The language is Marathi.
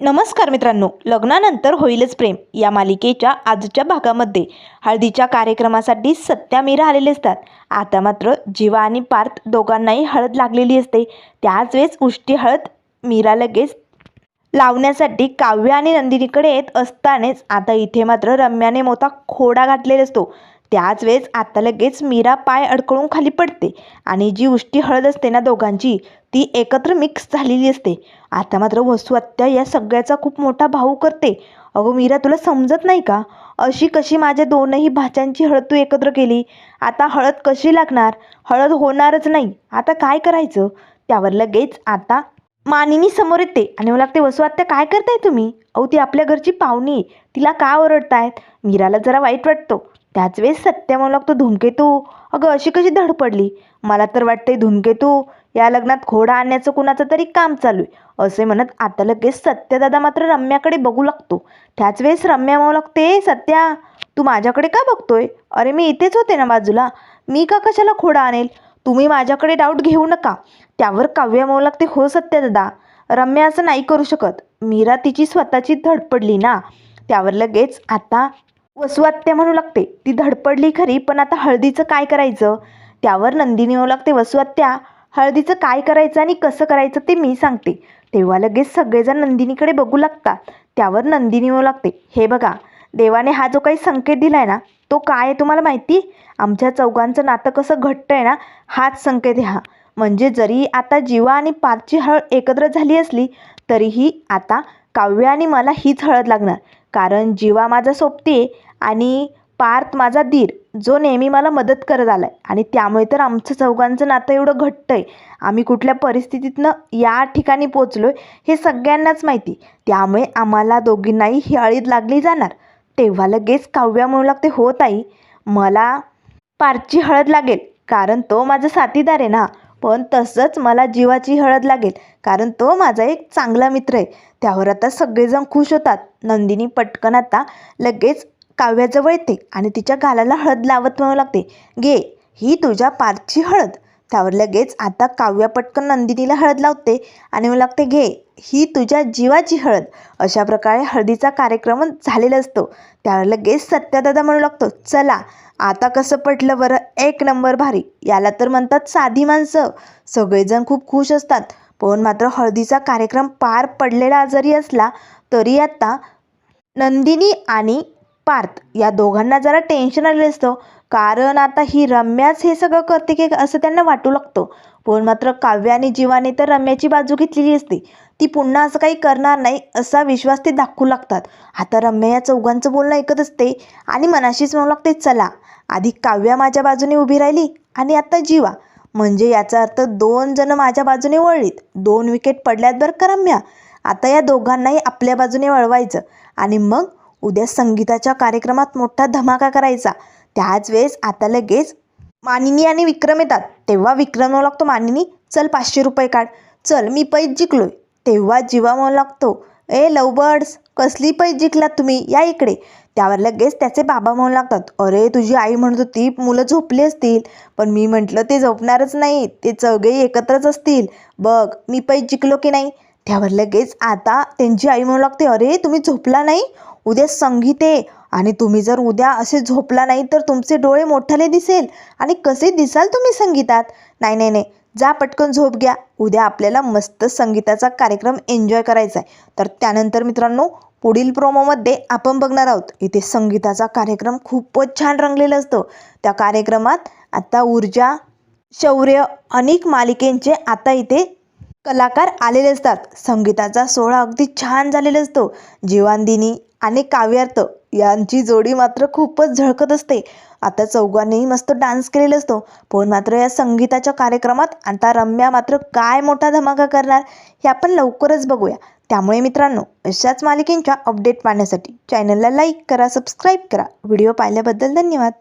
नमस्कार मित्रांनो, लग्नानंतर होईलच प्रेम या मालिकेच्या आजच्या भागामध्ये हळदीच्या कार्यक्रमासाठी सत्या मीरा आलेले असतात. आता मात्र जीवा आणि पार्थ दोघांनाही हळद लागलेली असते. त्याच वेळेस उष्टी हळद मीरा लगेच लावण्यासाठी काव्य आणि नंदिनीकडे येत असतानाच आता इथे मात्र रम्याने मोठा खोडा घातलेला असतो. त्याच वेळेस आता लगेच मीरा पाय अडकळून खाली पडते आणि जी उष्टी हळद असते ना दोघांची, ती एकत्र मिक्स झालेली असते. आता मात्र वसू आत्या या सगळ्याचा खूप मोठा भाऊ करते. अगं मीरा, तुला समजत नाही का? अशी कशी माझ्या दोनही भाच्यांची हळद तू एकत्र केली? आता हळद कशी लागणार? हळद होणारच नाही. आता काय करायचं? त्यावर लगेच आता मानिनी समोर येते आणि मला लागते, वसू आत्या काय करताय तुम्ही? अहो, ती आपल्या घरची पाहुणी आहे, तिला का ओरडतायत? मीराला जरा वाईट वाटतो. त्याच वेळेस सत्या म्हणू लागतो, धूमकेतू अगं अशी कशी धड पडली? मला तर वाटतंय धूमकेतू या लग्नात घोडा आणण्याचं कुणाचं तरी काम चालू आहे असे म्हणत आता लगेच सत्यदादा मात्र रम्याकडे बघू लागतो. त्याच वेळेस रम्या म्हणू लागते, सत्या तू माझ्याकडे का बघतोय? अरे मी इथेच होते ना बाजूला, मी का कशाला घोडा आणेल? तुम्ही माझ्याकडे डाऊट घेऊ नका. त्यावर काव्या म्हणू लागते, हो सत्यदादा, रम्या असं नाही करू शकत. मीरा तिची स्वतःची धडपडली ना. त्यावर लगेच आता वसू आत्या म्हणू लागते, ती धडपडली खरी, पण आता हळदीचं काय करायचं? त्यावर नंदिनी म्हणू लागते, वसू आत्या हळदीचं काय करायचं आणि कसं करायचं ते मी सांगते. तेव्हा लगेच सगळेजण नंदिनीकडे बघू लागतात. त्यावर नंदिनी म्हणू लागते, हे बघा, देवाने हा जो काही संकेत दिलाय ना, तो काय आहे तुम्हाला माहिती? आमच्या चौघांचं नातं कसं घट्ट आहे ना, हाच संकेत आहे हा. म्हणजे जरी आता जीवा आणि पार्थची हळद एकत्र झाली असली तरीही आता काव्य आणि मला हीच हळद लागणार. कारण जीवा माझा सोबती आहे आणि पार्थ माझा धीर, जो नेहमी मला मदत करत आलाय. आणि त्यामुळे तर आमचं चौघांचं नातं एवढं घट्ट आहे. आम्ही कुठल्या परिस्थितीतनं या ठिकाणी पोचलोय हे सगळ्यांनाच माहिती. त्यामुळे आम्हाला दोघींनाही ही हळद लागली जाणार. तेव्हा लगेच काव्या म्हणू लागते, हो ताई, मला पार्थची हळद लागेल कारण तो माझा साथीदार आहे ना. पण तसंच मला जीवाची हळद लागेल कारण तो माझा एक चांगला मित्र आहे. त्यावर आता सगळेजण खुश होतात. नंदिनी पटकन आता लगेच काव्याजवळ येते आणि तिच्या गालाला हळद लावत म्हणू लागते, घे, ही तुझ्या पार्थची हळद. त्यावर लगेच आता काव्या पटकन नंदिनीला हळद लावते आणि म्हणू लागते, घे, ही तुझ्या जीवाची हळद. अशा प्रकारे हळदीचा कार्यक्रम झालेला असतो. त्यावर लगेच सत्यदादा म्हणू लागतो, चला आता कसं पटलं बरं? एक नंबर भारी. याला तर म्हणतात साधी माणसं. सगळेजण खूप खुश असतात. पण मात्र हळदीचा कार्यक्रम पार पडलेला जरी असला तरी आता नंदिनी आणि पार्थ या दोघांना जरा टेन्शन आलेलं असतं. कारण आता ही रम्याच हे सगळं करते की असं त्यांना वाटू लागतं. पण मात्र काव्य आणि जीवाने तर रम्याची बाजू घेतलेली असते. ती पुन्हा असं काही करणार नाही असा विश्वास ते दाखवू लागतात. आता रम्या या चौघांचं बोलणं ऐकत असते आणि मनाशीच म्हणू लागते, चला, आधी काव्या माझ्या बाजूने उभी राहिली आणि आता जीवा, म्हणजे याचा अर्थ 2 जण माझ्या बाजूने वळलीत. 2 विकेट पडल्यात बरं का रम्या. आता या दोघांनाही आपल्या बाजूने वळवायचं आणि मग उद्या संगीताच्या कार्यक्रमात मोठा धमाका करायचा. त्याच वेळेस आता लगेच मानिनी आणि विक्रम येतात. तेव्हा विक्रम म्हणू लागतो, मानिनी चल 500 रुपये काढ. चल, मी पैज जिंकलोय. तेव्हा जीवा म्हणू लागतो, ए लवबर्ड्स, कसली पैज जिंकलात तुम्ही, या इकडे. त्यावर लगेच त्याचे बाबा म्हणू लागतात, अरे तुझी आई म्हणत होती मुलं झोपली असतील, पण मी म्हटलं ते झोपणारच नाही, ते चौघेही एकत्रच असतील. बघ मी पैज जिंकलो की नाही. त्यावर लगेच आता त्यांची आई म्हणू लागते, अरे तुम्ही झोपला नाही, उद्या संगीत आहे आणि तुम्ही जर उद्या असे झोपला नाही तर तुमचे डोळे मोठाले दिसेल आणि कसे दिसाल तुम्ही संगीतात. नाही नाही नाही, जा पटकन झोप घ्या. उद्या आपल्याला मस्त संगीताचा कार्यक्रम एन्जॉय करायचा आहे. तर त्यानंतर मित्रांनो, पुढील प्रोमोमध्ये आपण बघणार आहोत इथे संगीताचा कार्यक्रम खूपच छान रंगलेला असतो. त्या कार्यक्रमात आता ऊर्जा, शौर्य, अनेक मालिकेंचे आता इथे कलाकार आलेले असतात. संगीताचा सोहळा अगदी छान झालेला असतो. जीवानंदिनी आणि काव्यार्थ यांची जोडी मात्र खूपच झळकत असते. आता चौघांनीही मस्त डान्स केलेला असतो. पण मात्र या संगीताच्या कार्यक्रमात आता रम्या मात्र काय मोठा धमाका करणार हे आपण लवकरच बघूया. त्यामुळे मित्रांनो, अशाच मालिकेंच्या अपडेट पाहण्यासाठी चॅनलला लाईक करा, सबस्क्राईब करा. व्हिडिओ पाहिल्याबद्दल धन्यवाद.